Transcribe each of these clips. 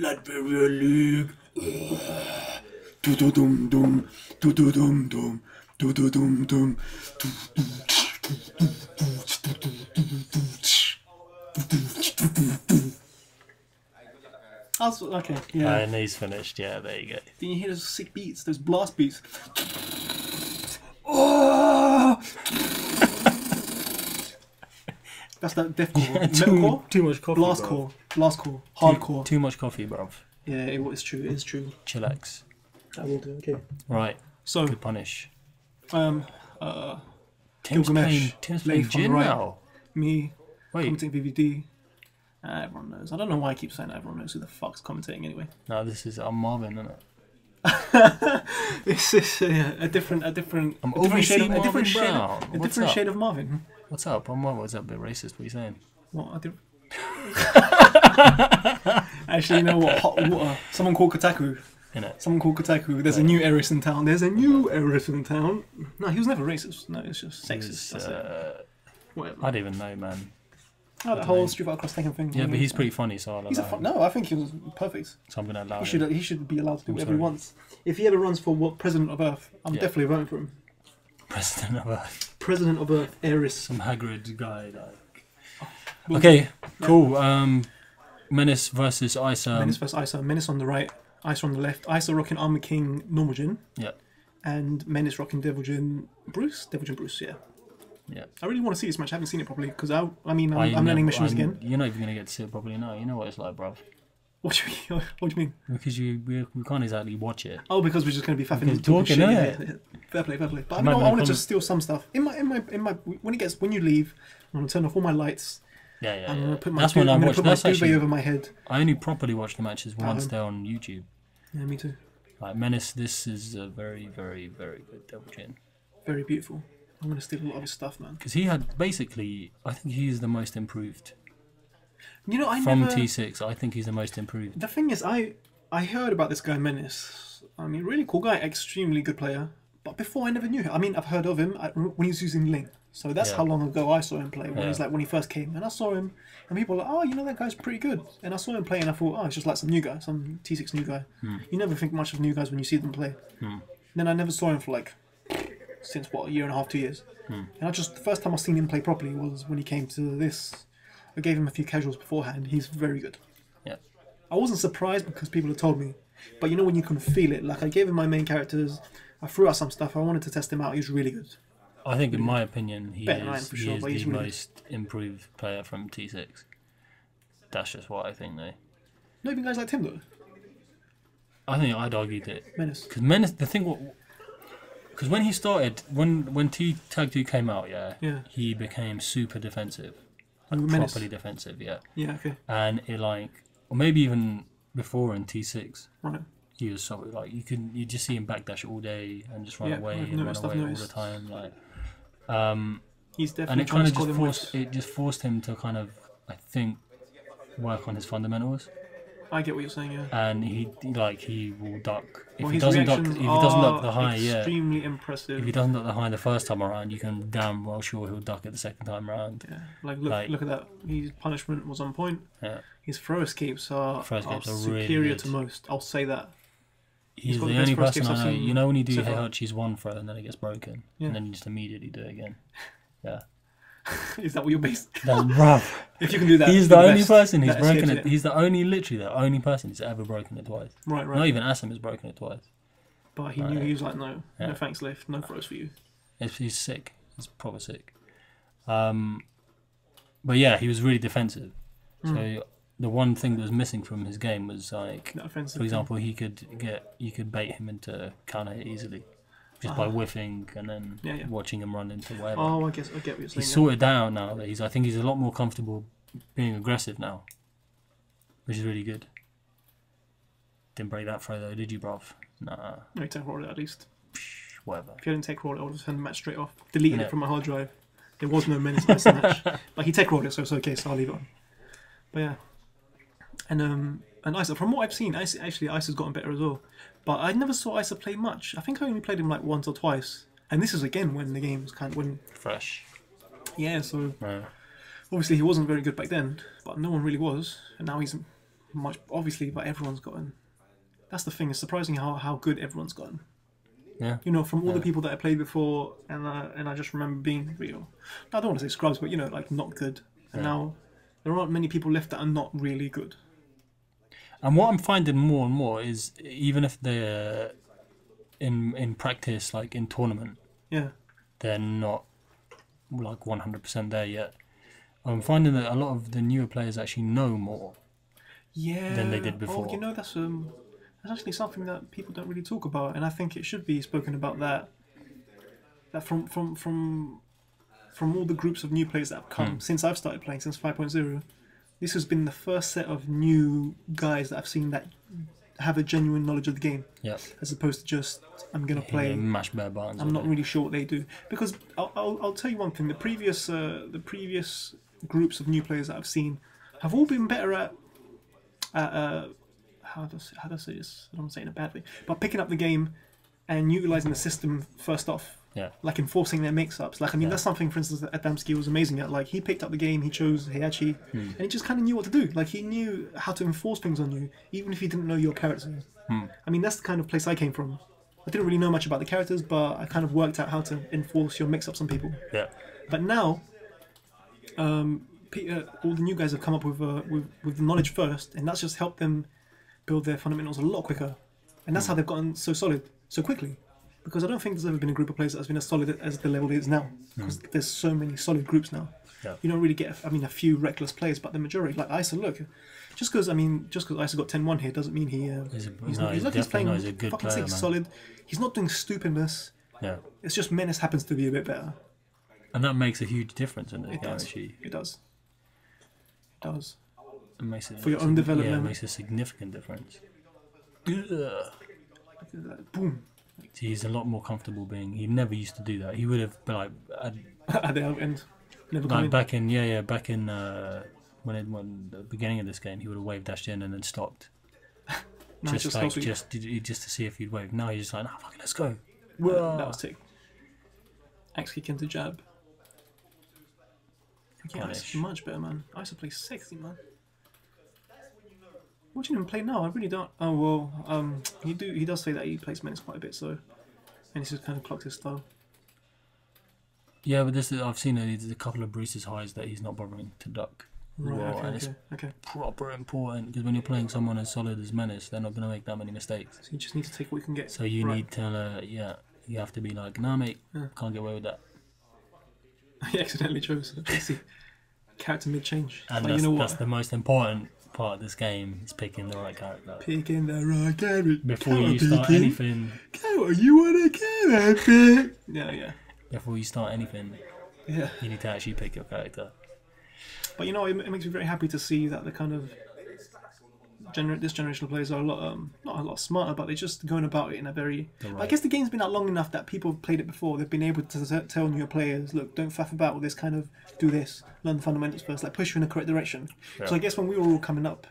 Latveria League. Do-do-dum-dum. Do-do-dum-dum. Do-do-dum-dum. Okay, yeah. And he's finished. Yeah, there you go. Then you hear those sick beats, those blast beats. Oh! That's that deathcore. Metalcore? Too much coffee. Blastcore. Hardcore. Too much coffee, bruv. Yeah, it's true. It is true. Chillax. I will do. Okay. Right. So, Good punish. Tim's Tim's playing gin now. Me. Wait. Commenting VVD. Everyone knows. I don't know why I keep saying that. Everyone knows who the fuck's commentating anyway. No, this is Marvin, isn't it? This is a different shade of Marvin. What's up? I'm Marvin. What's up? A bit racist. What are you saying? What I did. Actually, you know what? Hot water. Someone called Kotaku. There's a new heiress in town. No, he was never racist. No, it's just sexist. That's it. Whatever. I don't even know, man. Oh, that whole Street Fighter Cross taken thing. Yeah, but he's pretty funny, so I'll allow him. No, I think he was perfect. So I'm gonna allow him. He should be allowed to do whatever he wants. If he ever runs for President of Earth, I'm definitely voting for him. President of Earth. President of Earth, heiress. Some Hagrid guy. Okay, cool. Menace versus Isa. Menace on the right, Isa on the left. Isa rocking Armor King normal gin. Yeah. And Menace rocking Devil Gin Bruce. Yeah. Yeah. I really want to see this match. I haven't seen it properly because I'm learning missions again. You're not even gonna get to see it properly now. You know what it's like, bruv. What do you mean? Because we can't exactly watch it. Oh, because we're just going to be faffing and talking shit. Yeah. Fair play. But I want to just steal some stuff. In my when you leave, I'm going to turn off all my lights. Yeah. I'm going to put my duvet over my head. I only properly watch the matches once they're on YouTube. Yeah, me too. Like Menace, this is a very, very, very good Devil Gin. Very beautiful. I'm going to steal a lot of his stuff, man. Because he had I think he's the most improved. You know, from T6, I think he's the most improved. The thing is, I heard about this guy Menace. I mean, really cool guy, extremely good player. But before, I never knew him. I mean, I've heard of him when he was using Ling. So that's how long ago I saw him play. When he first came, and I saw him, and people were like, "Oh, you know that guy's pretty good." And I saw him play, and I thought, "Oh, it's just like some new guy, some T6 new guy." You never think much of new guys when you see them play. Then I never saw him for since a year and a half, 2 years. And the first time I seen him play properly was when he came to this. I gave him a few casuals beforehand. He's very good. Yeah. I wasn't surprised because people had told me. But you know when you can feel it. Like I gave him my main characters. I threw out some stuff. I wanted to test him out. He was really good. I think in my opinion, he is the really most improved player from T6. That's just what I think though. Not even guys like him though. I think I'd argued it. Menace. Because Menace, because when he started, when T Tag 2 came out, he became super defensive. Properly defensive, yeah. Yeah, okay. And it or maybe even before in T6, right. He was so you just see him backdash all day and just run away all the time, He's definitely and it kind of just forced him to kind of work on his fundamentals. I get what you're saying, yeah. And he will duck. If he doesn't duck the high, extremely impressive. If he doesn't duck the high the first time around, you can damn well sure he'll duck it the second time around. Yeah, look at that. His punishment was on point. Yeah. His throw escapes are superior really to most. I'll say that. He's the only person I know. You know when you do Heihachi's one throw and then it gets broken, and then you just immediately do it again. Yeah. Is that what you're based? That's rough. If you can do that, he's the only person who's broken it. He's literally the only person who's ever broken it twice. Right. Not even Asim has broken it twice. But he knew he was like, no thanks, Lift, no throws for you. He's sick. He's proper sick. But yeah, he was really defensive. So the one thing that was missing from his game was for example, you could bait him into counter hit easily. Just by whiffing and then watching him run into whatever. Oh, I get what you're saying. He's sorted out now. I think he's a lot more comfortable being aggressive now, which is really good. Didn't break that throw though, did you, bruv? Nah. No, he take roll it at least. Whatever. If you didn't take roll it, I would have turned the match straight off. Deleted it from my hard drive. There was no Menace in the match. But he take rolled it, so it's okay, so I'll leave it on. But yeah. And Isa, from what I've seen, Isa's gotten better as well. But I never saw Isa play much. I think I only played him once or twice. And this is again when the game was fresh. Yeah, so obviously he wasn't very good back then, but no one really was. And now he's much, obviously, but everyone's gotten. That's the thing. It's surprising how good everyone's gotten. Yeah. You know, from all the people that I played before, and I just remember being real. I don't want to say scrubs, but you know, like not good. And now there aren't many people left that are not really good. And what I'm finding more and more is even if they're in practice, like in tournament, they're not like 100% there yet. I'm finding that a lot of the newer players actually know more than they did before. Oh, you know, that's actually something that people don't really talk about, and I think it should be spoken about. That from all the groups of new players that have come since I've started playing, since 5.0, this has been the first set of new guys that I've seen that have a genuine knowledge of the game. Yeah. As opposed to just I'm gonna play. Mash bare buttons. I'm not really sure what they do, because I'll tell you one thing: the previous groups of new players that I've seen have all been better at how do I say this? I don't want to say it in a bad way, but picking up the game and utilizing the system first off. Yeah. Like enforcing their mix-ups. Like, I mean, that's something, for instance, that Adamski was amazing at. Like, he picked up the game, he chose Heihachi, and he just kind of knew what to do. Like, he knew how to enforce things on you, even if he didn't know your character. I mean, that's the kind of place I came from. I didn't really know much about the characters, but I kind of worked out how to enforce your mix-ups on people. Yeah. But now, all the new guys have come up with the knowledge first, and that's just helped them build their fundamentals a lot quicker. And that's how they've gotten so solid so quickly. Because I don't think there's ever been a group of players that's been as solid as the level it is now. Because there's so many solid groups now. Yeah. You don't really get, a few reckless players, but the majority, like Isa, look, just because Isa got 10-1 here doesn't mean he's playing a good fucking player, solid. He's not doing stupidness. Yeah. It's just Menace happens to be a bit better. And that makes a huge difference in the game, actually. It does. It does. It makes it for your own development. Yeah, it makes a significant difference. Boom. He's a lot more comfortable being. He never used to do that. He would have been like at the end, never like back in when the beginning of this game, he would have wave dashed in and then stopped. just to see if he'd wave. Now he's just like, no, fucking let's go. That was tick. Axe kick into jab. Yeah, Ice much better, man. I used to play sexy, man. Watching him play now, I really don't. Oh well, he does say that he plays Menace quite a bit, so and he's just kind of clocked his style. Yeah, but I've seen there's a couple of Bruce's highs that he's not bothering to duck. Right, it's proper important, because when you're playing someone as solid as Menace, they're not going to make that many mistakes. So you just need to take what you can get. So you need to, you have to be like, nah, mate, can't get away with that. He accidentally chose the character mid-change. And like, that's the most important part of this game, is picking the right character. Picking the right character. Before you start anything. You want a character? Yeah. Before you start anything, you need to actually pick your character. But it makes me very happy to see that the kind of this generation of players are a lot, not a lot smarter, but they're just going about it in a very. I guess the game's been out long enough that people have played it before. They've been able to tell newer players, look, don't faff about with this kind of. Do this, learn the fundamentals first, like push you in the correct direction. Yeah. So I guess when we were all coming up,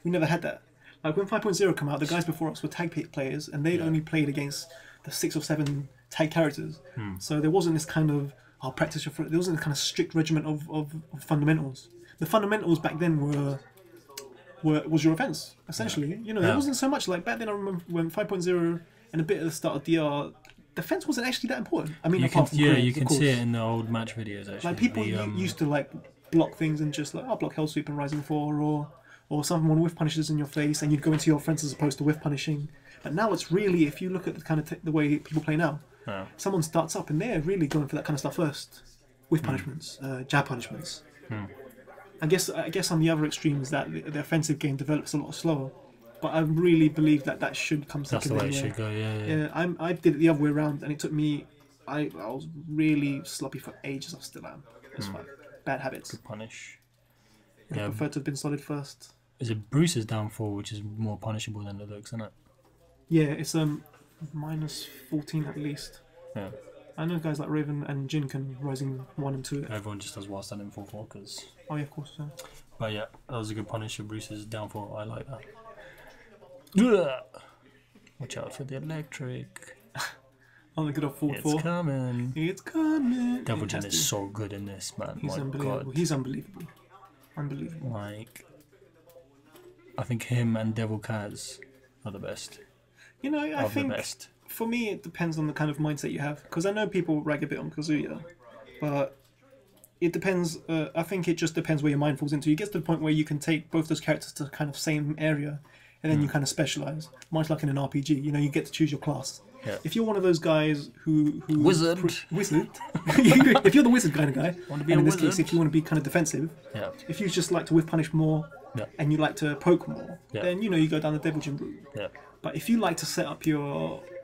we never had that. Like when 5.0 came out, the guys before us were tag players, and they'd only played against the 6 or 7 tag characters. So there wasn't this kind of practice. There wasn't a kind of strict regiment of fundamentals. The fundamentals back then was your offense essentially. There wasn't so much like back then. I remember when 5.0 and a bit at the start of DR. Defense wasn't actually that important. I mean, you can see it in the old match videos. Actually, like people used to like block things and just like block Hell Sweep and Rising 4, or someone whiff punishes in your face, and you'd go into your offense as opposed to whiff punishing. But now it's really, if you look at the kind of the way people play now, someone starts up and they're really going for that kind of stuff first, whiff punishments, jab punishments. I guess on the other extreme is that the offensive game develops a lot slower. But I really believe that should come second. That's the way it should go, yeah. I did it the other way around, and it took me. I was really sloppy for ages. I still am. It's fine. Bad habits. Good punish. I prefer to have been solid first. Is it Bruce's downfall, which is more punishable than the looks, isn't it? Yeah, it's minus 14 at least. Yeah. I know guys like Raven and Jin can Rising 1 and 2. Everyone just does while standing 4-4 because. Oh yeah, of course. Yeah. But yeah, that was a good punish of Bruce's downfall. I like that. Watch out for the electric. Oh, the good old 4-4. It's coming. It's coming. Devil Jin is so good in this, man. He's unbelievable. God. He's unbelievable. Unbelievable. Like, I think him and Devil Kaz are the best. You know, I think for me it depends on the kind of mindset you have. Because I know people rag a bit on Kazuya, but it depends. I think it just depends where your mind falls into. You get to the point where you can take both those characters to the kind of same area, and then you kind of specialize. Much like in an RPG, you know, you get to choose your class. Yeah. If you're one of those guys who wizard, if you're the wizard kind of guy, and in this case, if you want to be kind of defensive, if you just like to whiff punish more, and you like to poke more, then you go down the Devil Jin route. Yeah. But if you like to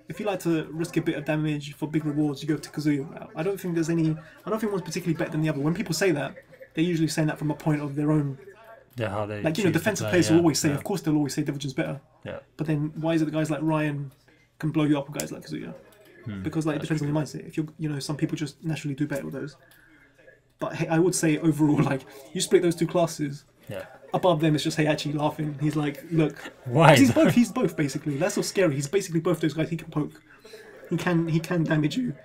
if you like to risk a bit of damage for big rewards, you go to Kazuya route. I don't think one's particularly better than the other. When people say that, they're usually saying that from a point of their own. Yeah, how they defensive players will always say, of course, they'll always say Devil Jin's better. Yeah. But then why is it that guys like Ryan can blow you up with guys like Kazuya? Because it depends on your mindset. If some people just naturally do better with those. But hey, I would say overall, you split those two classes. Yeah. Above them, it's just Heihachi laughing. He's like, look, why? He's both basically. That's so scary. He's basically both those guys. He can poke. He can damage you.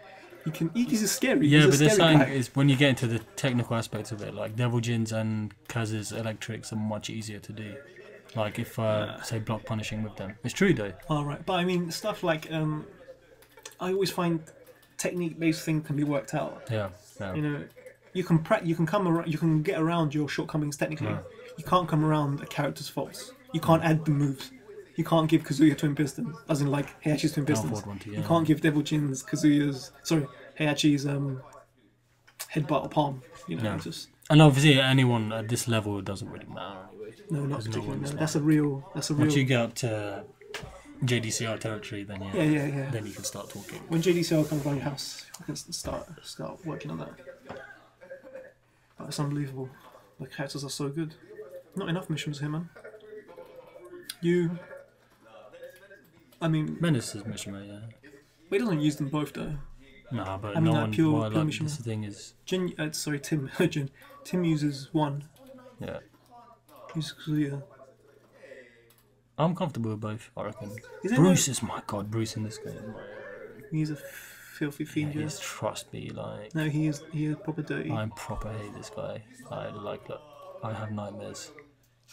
He's just scary. Yeah, but there's something is when you get into the technical aspects of it, like Devil Jin's and Kaz's electrics are much easier to do. Like if say block punishing with them, it's true though. Oh right, but I mean stuff like I always find technique-based things can be worked out. Yeah. You can get around your shortcomings technically. Yeah. You can't come around a character's faults. You can't add the moves. You can't give Kazuya twin pistons, as in like Heihachi's twin pistons. You can't give Devil Jin's Heihachi's headbutt or palm. Just. And obviously, anyone at this level, it doesn't really matter anyway. No, not particularly. No. That's a real. Once you get up to JDCR territory, then yeah. Then you can start talking. When JDCR comes around your house, you can start working on that. But it's unbelievable. The characters are so good. Not enough missions here, man. Menace is mission, yeah. But he doesn't use them both though. No, but pure mission. This thing is. Tim. Tim uses one. Yeah. Kazuya. I'm comfortable with both, I reckon. Bruce is my god. Bruce in this game. He's a filthy fiend. He's trust me, like. No, he is proper dirty. I proper hate this guy. Look, I have nightmares.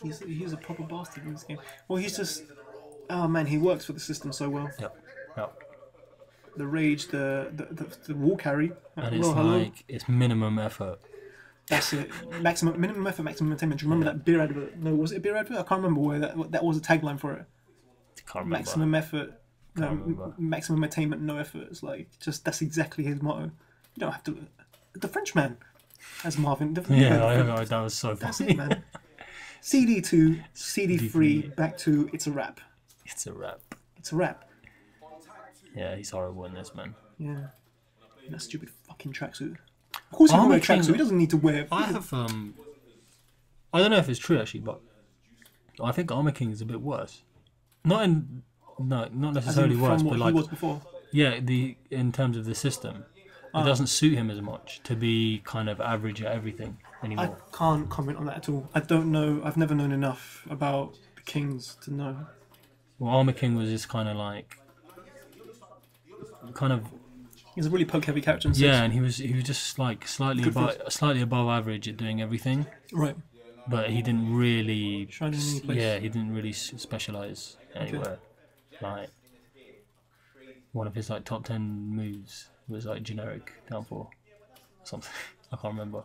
He's a proper bastard in this game. Well, he's just. Oh man, he works for the system so well. Yep. The rage, the wall carry. And it's it's minimum effort. That's it. Minimum effort, maximum attainment. Do you remember that beer advert? No, was it a beer advert? I can't remember where that was a tagline for it. Can't remember. Maximum effort, maximum attainment, no effort. It's that's exactly his motto. You don't have to. The Frenchman, as Marvin. That was so funny. That's it, man. CD2, CD3, back to it's a wrap. It's a wrap. It's a wrap. Yeah, he's horrible in this, man. Yeah. And that stupid fucking tracksuit. Of course he can wear a tracksuit. He doesn't need to wear... I have, I don't know if it's true, actually, but I think Armor King is a bit worse. Not necessarily worse, but like... he was before? Yeah, in terms of the system. It doesn't suit him as much to be kind of average at everything anymore. I can't comment on that at all. I don't know. I've never known enough about the Kings to know. Well, Armor King was just kind of like... He's a really poke-heavy character in 6. Yeah, and he was just like slightly above average at doing everything. Right. But he didn't really... Shine in any place. Yeah, he didn't really specialise anywhere. Okay. Like, one of his top 10 moves was generic downfall or something. I can't remember.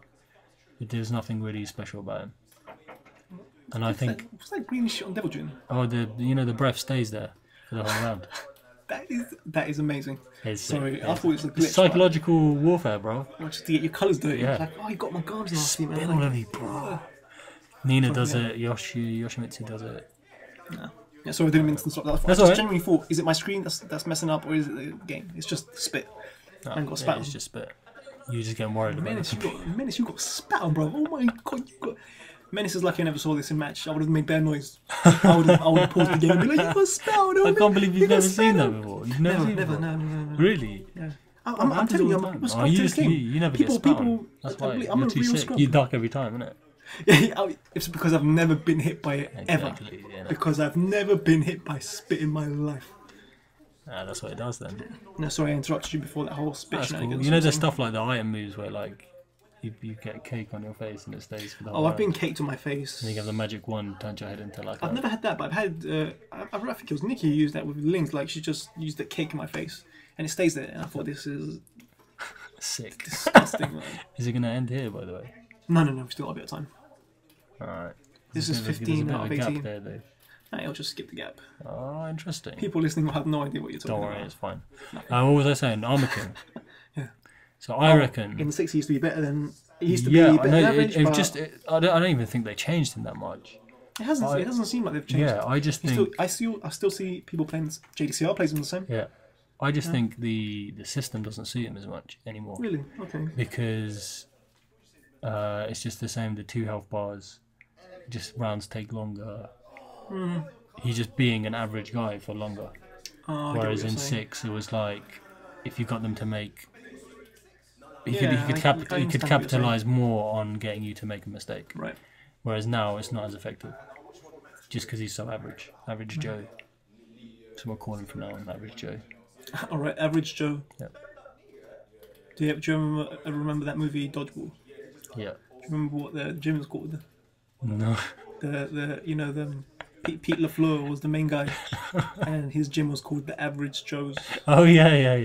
But there's nothing really special about him. And I think... What's that green shit on Devil Jin? Oh, the breath stays there for the whole round. That is amazing. Sorry, I thought it was a glitch. It's psychological warfare, bro. Just to get your colours dirty. Yeah. It's like, you got my gums nasty, man. Spit all over you, bro. Nina does it. Yoshimitsu does it. No. Yeah, sorry, I didn't mean to stop that. That's I alright. Genuinely thought, is it my screen that's messing up, or is it the game? It's just spit. No, I ain't got spat on. It's just spit. You just getting worried about it. Menace, you got spat on, bro. Oh my god, you got... Menace is lucky I never saw this in match. I would have made bear noise. I would have paused the game and be like, you got spat on. I can't believe you've never seen that before. You've never seen that before? No. Really? Yeah. I'm telling you, I'm subscribed to this game. You never get spat on. That's why you're too sick. You duck every time, innit? Yeah, it's because I've never been hit by it ever. Yeah. Because I've never been hit by spit in my life. That's what it does then. No, sorry, I interrupted you before that whole spit That's shenanigans. cool. You know, there's stuff like the item moves where you get cake on your face and it stays for the whole Oh, I've round. been caked on my face. And you have the magic wand, turns your head into like. I've never had that, but I've had. I think it was Nikki who used that with Link. Like she just used the cake in my face, and it stays there. And I thought this is sick, disgusting. Man. Is it gonna end here, by the way? No, we've still got a bit of time. All right. This is 15 out of 18. There, though. Nah, I'll just skip the gap. Oh, interesting. People listening will have no idea what you're talking about. Don't worry, it's fine. What was I saying? Armor King. Yeah. So I reckon. In the 6 he used to be better than. He used to be better than average. I don't even think they changed him that much. It hasn't. It doesn't seem like they've changed. Yeah, I just think. I still see people playing. JDCR plays him the same. Yeah. I just think the system doesn't suit him as much anymore. Really? Okay. Because it's just the same. The 2 health bars, just rounds take longer. He's just being an average guy for longer. Whereas in 6, it was like if you got them to make, he could capitalize more on getting you to make a mistake. Right. Whereas now it's not as effective, just because he's so average. Average Joe. So we'll call him from now on Average Joe. All right, Average Joe. Yep. Do you remember that movie Dodgeball? Yeah. Do you remember what the gym was called? No. Pete LaFleur was the main guy, and his gym was called the Average Joe's. Oh yeah.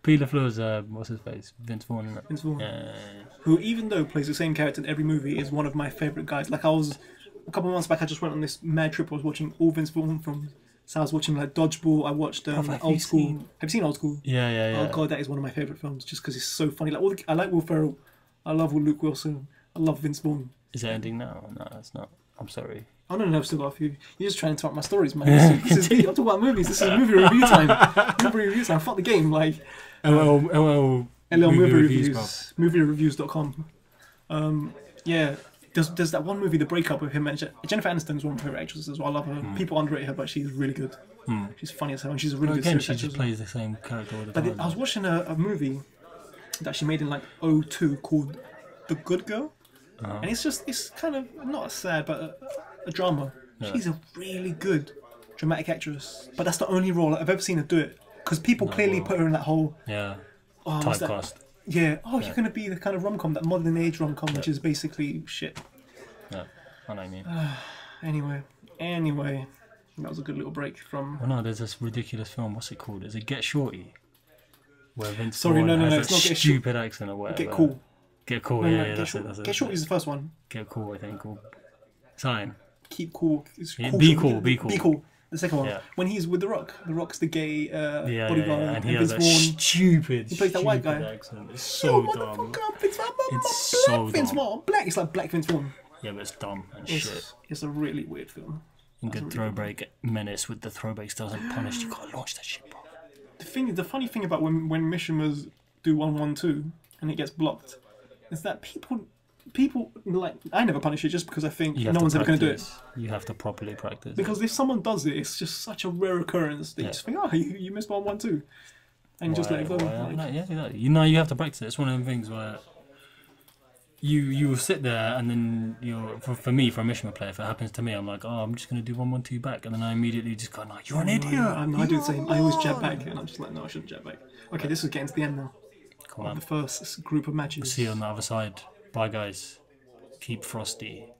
Pete LaFleur's what's his face? Vince Vaughn, isn't it? Vince Vaughn. Yeah. Who, even though plays the same character in every movie, is one of my favourite guys. Like a couple of months back, I just went on this mad trip. I was watching all Vince Vaughn films. So I was watching like Dodgeball. I watched Old School. Have you seen Old School? Yeah. Oh god, that is one of my favourite films, just because it's so funny. Like I like Will Ferrell. I love Luke Wilson. I love Vince Vaughn. Is it ending now? No, it's not. I'm sorry. Oh no, I've still got a few. You're just trying to interrupt my stories, man. I'm talking about movies. This is movie review time. Movie review time. Fuck the game. Like LL movie reviews. Moviereviews.com. Yeah. There's that one movie, The Breakup, with him and Jennifer Aniston is one of my favourite actresses as well. I love her. People underrate her, but she's really good. She's funny as hell, and she's a really good actress. actress. She just plays the same character all the time. But I was watching a movie that she made in like '02 called The Good Girl, and it's kind of not sad, but a drama. Yeah. She's a really good dramatic actress, but that's the only role I've ever seen her do it, because people clearly put her in that whole typecast. Yeah. Oh, you're gonna be the kind of rom-com, that modern age rom-com, which is basically shit. Yeah, I know what you mean. Anyway, that was a good little break from. Well, no, there's this ridiculous film. What's it called? Is it Get Shorty? Where Vince no, has it's not Get stupid accent or whatever. Get Cool. Get Cool. No, Yeah, that's it. it. Get Shorty is the first one. Get Cool, I think. Cool. Sign. Keep Cool. Be Cool. Be Cool. The second one, when he's with The Rock. The Rock's the gay bodyguard, and he has that stupid. He plays that white guy. Accent. It's so dumb. It's so Vince Vaughn. Black. It's like Black Vince Vaughn. Yeah, but it's dumb and shit. It's a really weird film. And good throwback Menace with the throwback styles and punished. You gotta launch that shit, bro. The funny thing about when Mishimers do 112 and it gets blocked is that people like, I never punish it just because I think no one's ever going to do it. You have to properly practice. Because if someone does it, it's just such a rare occurrence that you just think, oh, you missed 112, and you just let it go. You know, you have to practice it. It's one of them things where you will sit there and then for me, for a Mishima player, if it happens to me, I'm like, oh, I'm just going to do 112 back, and then I immediately just go, no, you're an idiot. I do the same. I always jab back, and I'm just like, no, I shouldn't jab back. Okay, this is getting to the end now. Come on. The first group of matches. We'll see you on the other side. Bye, guys. Keep frosty.